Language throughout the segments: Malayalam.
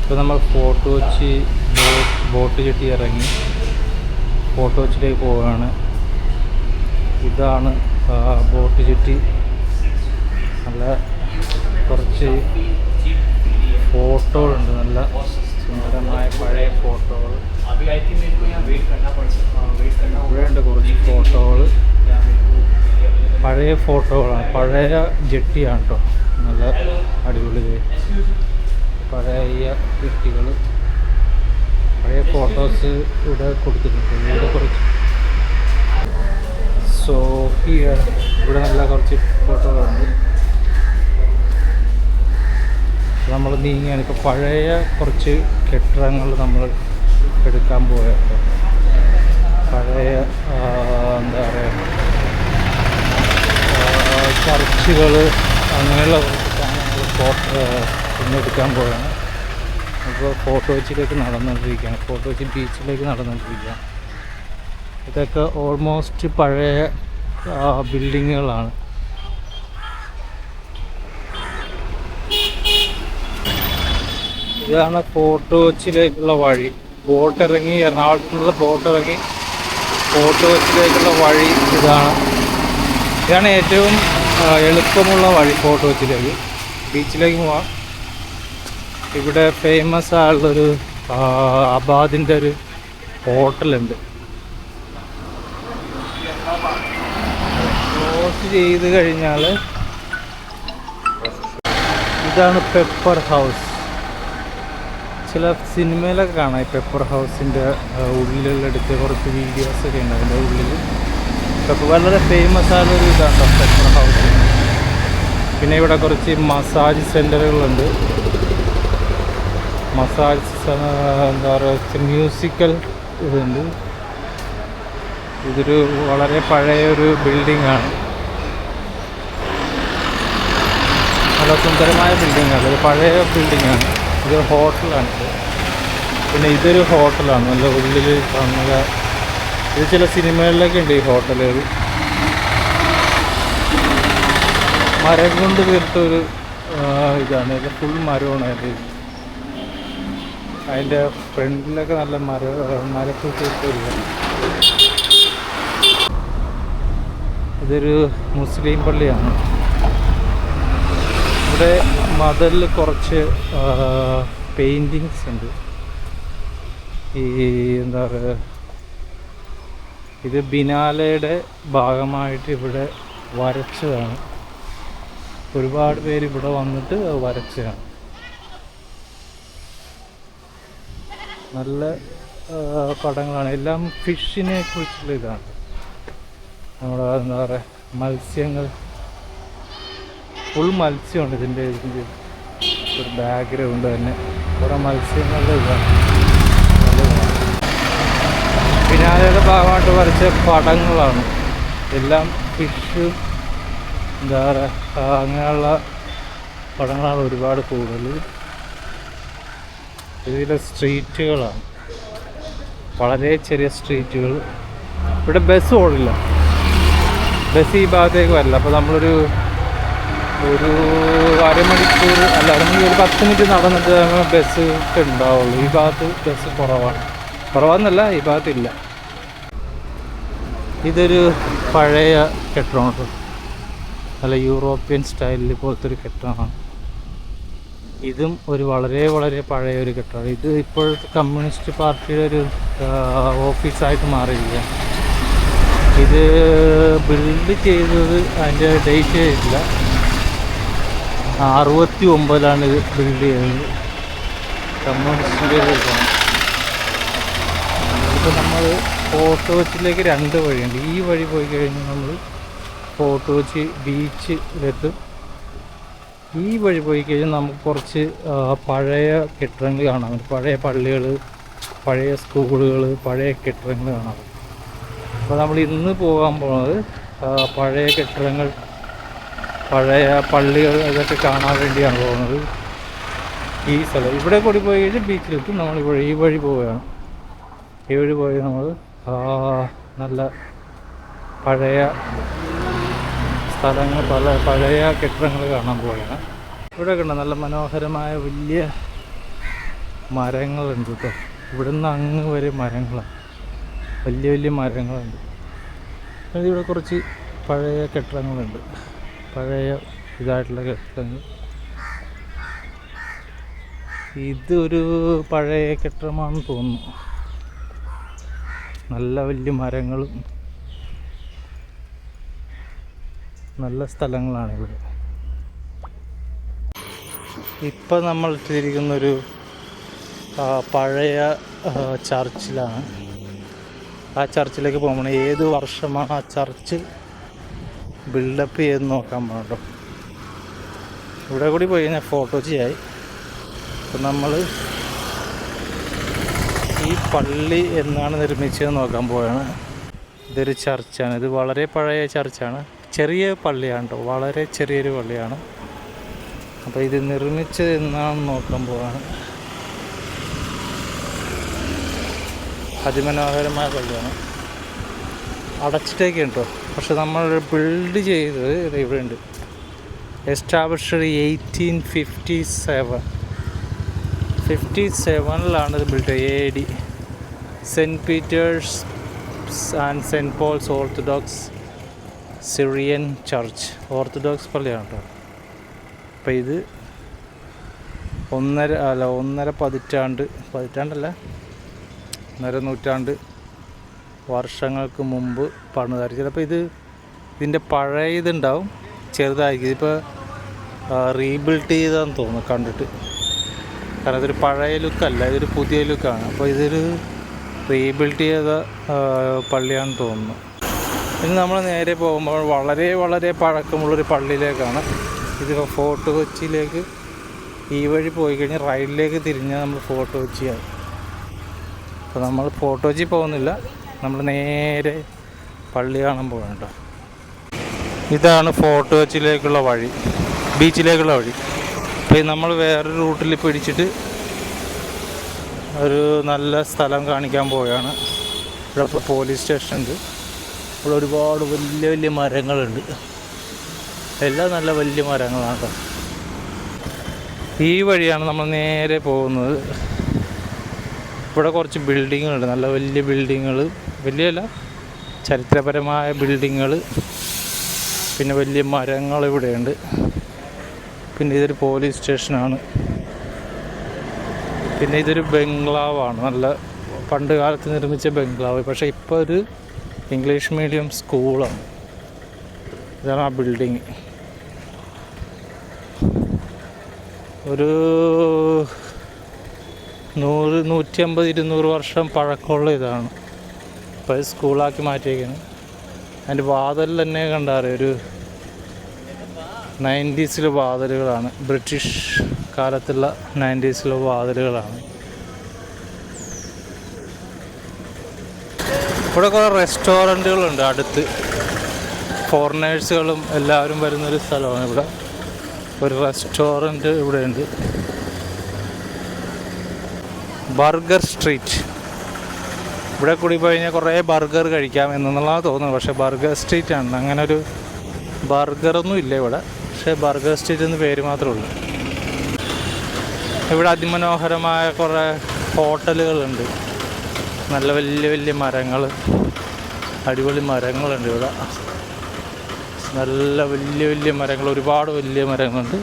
ഇപ്പോൾ നമ്മൾ ഫോർട്ട് കൊച്ചി ബോട്ട് ചുറ്റി ഇറങ്ങി ഫോർട്ട് കൊച്ചിയിലേക്ക് പോവുകയാണ്. ഇതാണ് ബോട്ട് ചുറ്റി. നല്ല കുറച്ച് ഫോട്ടോകളുണ്ട്, നല്ല സുന്ദരമായ പഴയ ഫോട്ടോകൾ. ഇവിടെയുണ്ട് കുറച്ച് ഫോട്ടോകൾ, പഴയ ഫോട്ടോകളാണ്, പഴയ ജെട്ടിയാണ് കേട്ടോ. നല്ല അടിപൊളി പഴയ ജെട്ടികൾ, പഴയ ഫോട്ടോസ് ഇവിടെ കൊടുത്തിട്ടുണ്ട്. ഇവിടെ കുറച്ച് ഇവിടെ നല്ല കുറച്ച് ഫോട്ടോകളുണ്ട്. നമ്മൾ നീങ്ങിയാണ് ഇപ്പോൾ പഴയ കുറച്ച് കെട്ടിടങ്ങൾ നമ്മൾ എടുക്കാൻ പോയത്. പഴയ എന്താ പറയുക, ചർച്ചുകൾ അങ്ങനെയുള്ള എടുക്കാൻ പോവുകയാണ്. അപ്പോൾ ഫോർട്ട് കൊച്ചിയിലേക്ക് നടന്നുകൊണ്ടിരിക്കുകയാണ്, ഫോർട്ട് കൊച്ചി ബീച്ചിലേക്ക് നടന്നുകൊണ്ടിരിക്കുകയാണ്. ഇതൊക്കെ ഓൾമോസ്റ്റ് പഴയ ബിൽഡിങ്ങുകളാണ്. ഇതാണ് ഫോർട്ട് കൊച്ചിയിലേക്കുള്ള വഴി. ബോട്ട് ഇറങ്ങി, എറണാകുളത്തുനിന്നുള്ള ബോട്ട് ഇറങ്ങി ഫോർട്ട് കൊച്ചിയിലേക്കുള്ള വഴി ഇതാണ്. ഇതാണ് ഏറ്റവും എളുപ്പമുള്ള വഴി ഫോർട്ട് കൊച്ചിയിലേക്ക്. ബീച്ചിലേക്ക് പോവാം. ഇവിടെ ഫേമസ് ആയുള്ളൊരു അബാദിൻ്റെ ഒരു ഹോട്ടലുണ്ട്. ക്രോസ് ചെയ്ത് കഴിഞ്ഞാൽ ഇതാണ് പെപ്പർ ഹൗസ്. ചില സിനിമയിലൊക്കെ കാണാം ഈ പെപ്പർ ഹൗസിൻ്റെ ഉള്ളിലെടുത്ത് കുറച്ച് വീഡിയോസൊക്കെ ഉണ്ട്. അതിൻ്റെ ഉള്ളിൽ വളരെ ഫേമസ് ആയൊരു ഇതാണ് പെപ്പർ ഹൗസ്. പിന്നെ ഇവിടെ കുറച്ച് മസാജ് സെൻ്ററുകളുണ്ട്. മസാജ് എന്താ പറയുക, മ്യൂസിക്കൽ ഇതുണ്ട്. ഇതൊരു വളരെ പഴയൊരു ബിൽഡിങ്ങാണ്, നല്ല സുന്ദരമായ ബിൽഡിങ്ങാണ്. ഇത് പഴയ ബിൽഡിങ്ങാണ്. ഇതൊരു ഹോട്ടലാണ്. പിന്നെ ഇതൊരു ഹോട്ടലാണ്, നല്ല ഉള്ളിൽ കാണുക. ഇത് ചില സിനിമകളിലൊക്കെ ഉണ്ട് ഈ ഹോട്ടലുകൾ. മരം കൊണ്ട് തീർത്തൊരു ഇതാണ്. ഇത് ഫുൾ മരമാണ്. അതിൻ്റെ ഫ്രണ്ടിലൊക്കെ നല്ല മരത്തിൽ തീർത്തൊരു. ഇതൊരു മുസ്ലിം പള്ളിയാണ്. ഇവിടെ മതിലിൽ കുറച്ച് പെയിൻറ്റിങ്സ് ഉണ്ട്. ഈ എന്താ പറയുക, ഇത് ബിനാലയുടെ ഭാഗമായിട്ട് ഇവിടെ വരച്ചതാണ്. ഒരുപാട് പേര് ഇവിടെ വന്നിട്ട് വരച്ചതാണ്. നല്ല പടങ്ങളാണ്. എല്ലാം ഫിഷിനെ കുറിച്ചുള്ള ഇതാണ്. നമ്മുടെ എന്താ പറയുക, മത്സ്യങ്ങൾ, ഫുൾ മത്സ്യമുണ്ട്. ഇതിൻ്റെ ഒരു ബാക്ക്ഗ്രൗണ്ട് തന്നെ കുറേ മത്സ്യങ്ങളുടെ ഇതാണ്. ബിനാലയുടെ ഭാഗമായിട്ട് വരച്ച പടങ്ങളാണ് എല്ലാം. ഫിഷ് എന്താ പറയുക, അങ്ങനെയുള്ള പടങ്ങളാണ് ഒരുപാട് കൂടുതൽ. ഇതിലെ സ്ട്രീറ്റുകളാണ്, വളരെ ചെറിയ സ്ട്രീറ്റുകൾ. ഇവിടെ ബസ് ഓടില്ല, ബസ് ഈ ഭാഗത്തേക്ക് വരില്ല. അപ്പോൾ നമ്മളൊരു അരമണിക്കൂർ അല്ല, ഒരു 10 മിനിറ്റ് നടന്നിട്ട് ബസ് ഉണ്ടാവുള്ളൂ. ഈ ഭാഗത്ത് ബസ് കുറവാന്നല്ല, ഈ ഭാഗത്തില്ല. ഇതൊരു പഴയ കെട്ടിടമാണ്, നല്ല യൂറോപ്യൻ സ്റ്റൈലിൽ പോലത്തെ ഒരു കെട്ടിടമാണ്. ഇതും ഒരു വളരെ വളരെ പഴയ ഒരു കെട്ടിടമാണ്. ഇത് ഇപ്പോഴത്തെ കമ്മ്യൂണിസ്റ്റ് പാർട്ടിയുടെ ഒരു ഓഫീസായിട്ട് മാറിയിരിക്കുക. ഇത് ബിൽഡ് ചെയ്തത് അതിൻ്റെ ഡേറ്റ് ഇല്ല, 69-ലാണ് ഇത് ബിൽഡ് ചെയ്തത്. കമ്മ്യൂണിസ്റ്റിൻ്റെ ഇതാണ്. ഇപ്പോൾ നമ്മൾ ഫോർട്ട് കൊച്ചിയിലേക്ക് 2 വഴിയുണ്ട്. ഈ വഴി പോയി കഴിഞ്ഞാൽ നമ്മൾ ഫോർട്ട് കൊച്ചി ബീച്ചിലെത്തും. ഈ വഴി പോയി കഴിഞ്ഞാൽ നമുക്ക് കുറച്ച് പഴയ കെട്ടിടങ്ങൾ കാണാൻ പറ്റും. പഴയ പള്ളികൾ, പഴയ സ്കൂളുകൾ, പഴയ കെട്ടിടങ്ങൾ കാണാൻ പറ്റും. അപ്പോൾ നമ്മൾ ഇന്ന് പോകാൻ പോകുന്നത് പഴയ കെട്ടിടങ്ങൾ, പഴയ പള്ളികൾ, ഇതൊക്കെ കാണാൻ വേണ്ടിയാണ് പോകുന്നത്. ഈ സ്ഥലം ഇവിടെ കൂടി പോയി കഴിഞ്ഞാൽ ബീച്ചിലെത്തും. നമ്മളിവിടെ ഈ വഴി പോവുകയാണ്. ഈ വഴി പോയി നമ്മൾ നല്ല പഴയ സ്ഥലങ്ങൾ, പഴയ കെട്ടിടങ്ങൾ കാണാൻ പോവുകയാണ്. ഇവിടെ കണ്ട നല്ല മനോഹരമായ വലിയ മരങ്ങളുണ്ട് കേട്ടോ. ഇവിടുന്ന് അങ്ങ് വരെ മരങ്ങളാണ്, വലിയ വലിയ മരങ്ങളുണ്ട്. ഇവിടെ കുറച്ച് പഴയ കെട്ടിടങ്ങളുണ്ട്, പഴയ ഇതായിട്ടുള്ള കെട്ടിടങ്ങൾ. ഇതൊരു പഴയ കെട്ടിടമാണെന്ന് തോന്നുന്നു. നല്ല വലിയ മരങ്ങളും നല്ല സ്ഥലങ്ങളാണ് ഇവിടെ. ഇപ്പം നമ്മൾ എത്തിയിരിക്കുന്നൊരു പഴയ ചർച്ചിലാണ്. ആ ചർച്ചിലേക്ക് പോകണം. ഏത് വർഷമാണ് ആ ചർച്ച് ബിൽഡപ്പ് ചെയ്ത് നോക്കാൻ പോകട്ടോ. ഇവിടെ കൂടി പോയി കഴിഞ്ഞാൽ ഫോട്ടോ ചെയ്യായി. അപ്പം നമ്മൾ ഈ പള്ളി എന്നാണ് നിർമ്മിച്ചത് നോക്കാൻ പോവുകയാണ്. ഇതൊരു ചർച്ചാണ്. ഇത് വളരെ പഴയ ചർച്ചാണ്. ചെറിയ പള്ളിയാണ് കേട്ടോ, വളരെ ചെറിയൊരു പള്ളിയാണ്. അപ്പോൾ ഇത് നിർമ്മിച്ചത് എന്നാണെന്ന് നോക്കാൻ പോവാണ്. അതിമനോഹരമായ പള്ളിയാണ്. അടച്ചിട്ടേക്ക് കേട്ടോ, പക്ഷെ നമ്മൾ ബിൽഡ് ചെയ്തത് ഇവിടെ ഉണ്ട്. എസ്റ്റാബ്ലിഷ്ഡ് 1857 ഇത് build AD. Saint Peter's and saint Paul's orthodox Syrian church, orthodox പള്ളിയാണ് കേട്ടോ. അപ്പം ഇത് ഒന്നര പതിറ്റാണ്ടല്ല 1.5 നൂറ്റാണ്ട് വർഷങ്ങൾക്ക് മുമ്പ് പണിതായിരുന്നു. ചിലപ്പോൾ ഇതിൻ്റെ പഴയ ഇതുണ്ടാവും, ചെറുതായിരിക്കും. ഇതിപ്പോൾ റീബിൽഡ് ചെയ്താന്ന് തോന്നുന്നു കണ്ടിട്ട്. കാരണം ഇതൊരു പഴയ ലുക്കല്ല, ഇതൊരു പുതിയ ലുക്കാണ്. അപ്പോൾ ഇതൊരു റീബിൽഡ് ചെയ്ത പള്ളിയാണെന്ന് തോന്നുന്നു. ഇനി നമ്മൾ നേരെ പോകുമ്പോൾ വളരെ വളരെ പഴക്കമുള്ളൊരു പള്ളിയിലേക്കാണ്. ഇതിപ്പോൾ ഫോർട്ട് കൊച്ചിയിലേക്ക് ഈ വഴി പോയി കഴിഞ്ഞാൽ റൈഡിലേക്ക് തിരിഞ്ഞാൽ നമ്മൾ ഫോർട്ട് കൊച്ചിയായി. അപ്പോൾ നമ്മൾ ഫോർട്ട് കൊച്ചി പോകുന്നില്ല, നമ്മൾ നേരെ പള്ളി കാണാൻ പോകണം കേട്ടോ. ഇതാണ് ഫോർട്ട് കൊച്ചിയിലേക്കുള്ള വഴി, ബീച്ചിലേക്കുള്ള വഴി. അപ്പോൾ നമ്മൾ വേറൊരു റൂട്ടിൽ പിടിച്ചിട്ട് ഒരു നല്ല സ്ഥലം കാണിക്കാൻ പോവുകയാണ്. ഇവിടെ ഇപ്പോൾ പോലീസ് സ്റ്റേഷൻ ഉണ്ട്. ഇവിടെ ഒരുപാട് വലിയ വലിയ മരങ്ങളുണ്ട്, എല്ലാം നല്ല വലിയ മരങ്ങളാണ് കേട്ടോ. ഈ വഴിയാണ് നമ്മൾ നേരെ പോകുന്നത്. ഇവിടെ കുറച്ച് ബിൽഡിങ്ങുകളുണ്ട്, നല്ല വലിയ ബിൽഡിങ്ങുകൾ, വലിയല്ല ചരിത്രപരമായ ബിൽഡിങ്ങുകൾ. പിന്നെ വലിയ മരങ്ങൾ ഇവിടെയുണ്ട്. പിന്നെ ഇതൊരു പോലീസ് സ്റ്റേഷനാണ്. പിന്നെ ഇതൊരു ബംഗ്ലാവാണ്, നല്ല പണ്ട് കാലത്ത് നിർമ്മിച്ച ബംഗ്ലാവ്. പക്ഷേ ഇപ്പോൾ ഒരു ഇംഗ്ലീഷ് മീഡിയം സ്കൂളാണ്. ഇതാണ് ആ ബിൽഡിങ്. ഒരു 100-150-200 വർഷം പഴക്കമുള്ള ഇതാണ്. ഇപ്പോൾ സ്കൂളാക്കി മാറ്റിയേക്കുന്നത്. അതിൻ്റെ വാതിൽ തന്നെ കണ്ടാറ് ഒരു 90s വാതിലുകളാണ്, ബ്രിട്ടീഷ് കാലത്തുള്ള 90s വാതിലുകളാണ്. ഇവിടെ കുറേ റെസ്റ്റോറൻറ്റുകളുണ്ട് അടുത്ത്. ഫോറിനേഴ്സുകളും എല്ലാവരും വരുന്നൊരു സ്ഥലമാണ് ഇവിടെ. ഒരു റെസ്റ്റോറൻറ്റ് ഇവിടെയുണ്ട്, ബർഗർ സ്ട്രീറ്റ്. ഇവിടെ കൂടി പോയി കഴിഞ്ഞാൽ കുറേ ബർഗർ കഴിക്കാം എന്നുള്ളതാണ് തോന്നുന്നത്. പക്ഷേ ബർഗർ സ്ട്രീറ്റാണ്, അങ്ങനെ ഒരു ബർഗറൊന്നും ഇല്ല ഇവിടെ. പക്ഷേ ബർഗർ സ്ട്രീറ്റ് എന്ന് പേര് മാത്രമേ ഉള്ളൂ. ഇവിടെ അതിമനോഹരമായ കുറേ ഹോട്ടലുകളുണ്ട്, നല്ല വലിയ വലിയ മരങ്ങൾ, അടിപൊളി മരങ്ങളുണ്ട് ഇവിടെ. നല്ല വലിയ വലിയ മരങ്ങൾ, ഒരുപാട് വലിയ മരങ്ങളുണ്ട്.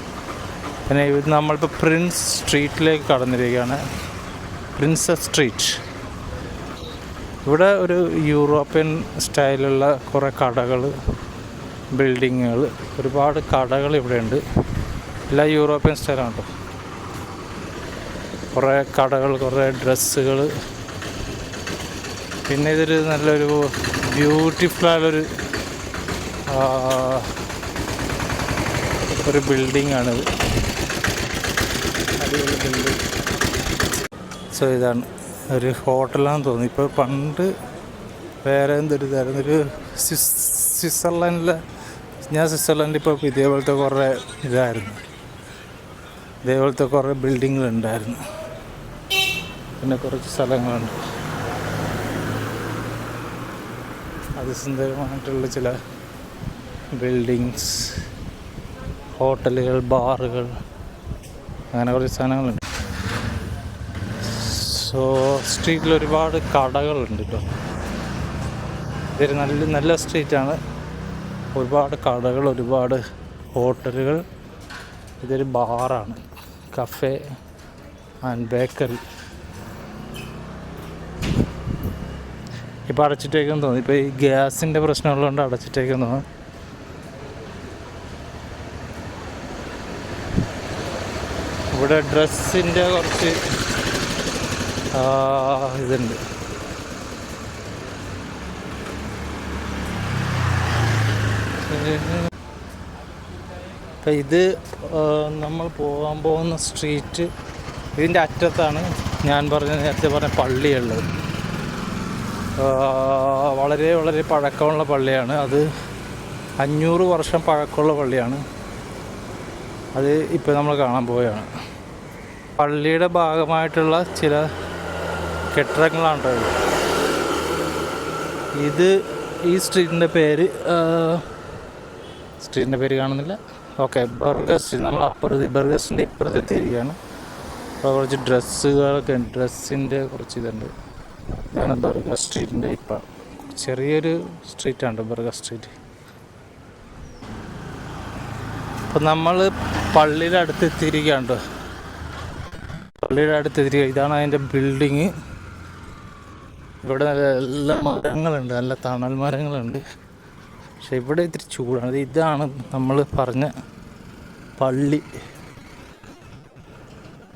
പിന്നെ നമ്മളിപ്പോൾ പ്രിൻസ് സ്ട്രീറ്റിലേക്ക് കടന്നിരിക്കുകയാണ്, പ്രിൻസസ് സ്ട്രീറ്റ്. ഇവിടെ ഒരു യൂറോപ്യൻ സ്റ്റൈലുള്ള കുറേ കടകൾ, ബിൽഡിങ്ങുകൾ, ഒരുപാട് കടകൾ ഇവിടെയുണ്ട്. എല്ലാം യൂറോപ്യൻ സ്റ്റൈലാണ് കേട്ടോ. കുറേ കടകൾ, കുറേ ഡ്രസ്സുകൾ. പിന്നെ ഇതൊരു നല്ലൊരു ബ്യൂട്ടിഫുള്ളായൊരു ബിൽഡിങ്ങാണിത്, അടിപൊളി ബിൽഡിങ്. സോ ഇതാണ് ഒരു ഹോട്ടലാണെന്ന് തോന്നുന്നു. ഇപ്പോൾ പണ്ട് വേറെ എന്തൊരു ഇതായിരുന്നു, ഒരു സ്വിറ്റ്സർലൻഡിലെ, ഞാൻ സ്വിറ്റ്സർലൻഡിൽ ഇപ്പോൾ ഇതേപോലത്തെ കുറേ ഇതായിരുന്നു, ഇതേപോലത്തെ കുറേ ബിൽഡിങ്ങുകളുണ്ടായിരുന്നു. പിന്നെ കുറച്ച് സ്ഥലങ്ങളുണ്ട്, അതിസുന്ദരമായിട്ടുള്ള ചില ബിൽഡിങ്സ്, ഹോട്ടലുകൾ, ബാറുകൾ, അങ്ങനെ കുറച്ച് സാധനങ്ങളുണ്ട്. സോ സ്ട്രീറ്റിൽ ഒരുപാട് കടകളുണ്ട് കേട്ടോ. ഇതൊരു നല്ല നല്ല സ്ട്രീറ്റാണ്. ഒരുപാട് കടകൾ, ഒരുപാട് ഹോട്ടലുകൾ. ഇതൊരു ബാറാണ്, കഫേ ആൻഡ് ബേക്കറി. ഇപ്പോൾ അടച്ചിട്ടേക്കെന്ന് തോന്നി. ഇപ്പോൾ ഈ ഗ്യാസിൻ്റെ പ്രശ്നമുള്ളതുകൊണ്ട് അടച്ചിട്ടേക്കെന്ന് തോന്നുന്നു. ഇവിടെ ഡ്രസ്സിൻ്റെ കുറച്ച് ഇതുണ്ട്. അപ്പം ഇത് നമ്മൾ പോകാൻ പോകുന്ന സ്ട്രീറ്റ്, ഇതിൻ്റെ അറ്റത്താണ് ഞാൻ നേരത്തെ പറഞ്ഞ പള്ളിയുള്ളത്. വളരെ വളരെ പഴക്കമുള്ള പള്ളിയാണ്. അത് 500 വർഷം പഴക്കമുള്ള പള്ളിയാണ്. അത് ഇപ്പോൾ നമ്മൾ കാണാൻ പോവുകയാണ്. പള്ളിയുടെ ഭാഗമായിട്ടുള്ള ചില കെട്ടിടങ്ങളാണ് ഇത്. ഈ സ്ട്രീറ്റിൻ്റെ പേര് കാണുന്നില്ല. Okay, burger street. നമ്മൾ ബർഗർ സ്ട്രീറ്റിൻ്റെ ഇപ്പുറത്ത് എത്തിയിരിക്കുകയാണ്. അപ്പോൾ കുറച്ച് ഡ്രസ്സുകളൊക്കെ ഉണ്ട്, ഡ്രസ്സിൻ്റെ കുറച്ച് ഇതുണ്ട്. ഇതാണ് ബർഗർ സ്ട്രീറ്റിൻ്റെ ഇപ്പം ചെറിയൊരു സ്ട്രീറ്റാണ് ബർഗർ സ്ട്രീറ്റ്. അപ്പം നമ്മൾ പള്ളിയുടെ അടുത്ത് എത്തിയിരിക്കുകയാണ്. പള്ളിയുടെ അടുത്ത് എത്തിയിരിക്കുക. ഇതാണ് അതിൻ്റെ ബിൽഡിങ്. ഇവിടെ നല്ല മരങ്ങളുണ്ട്, നല്ല തണൽ മരങ്ങളുണ്ട്. പക്ഷെ ഇവിടെ ഇത്തിരി ചൂടാണ്. ഇതാണ് നമ്മൾ പറഞ്ഞ പള്ളി.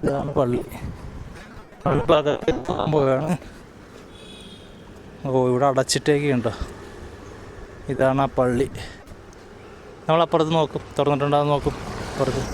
ഇതാണ് പള്ളി. ഇപ്പോൾ അതൊക്കെ പോവുകയാണ്. ഇവിടെ അടച്ചിട്ടേക്കുണ്ടോ. ഇതാണ് ആ പള്ളി. നമ്മളപ്പുറത്ത് നോക്കും, തുറന്നിട്ടുണ്ടാകും, നോക്കും പുറത്ത്.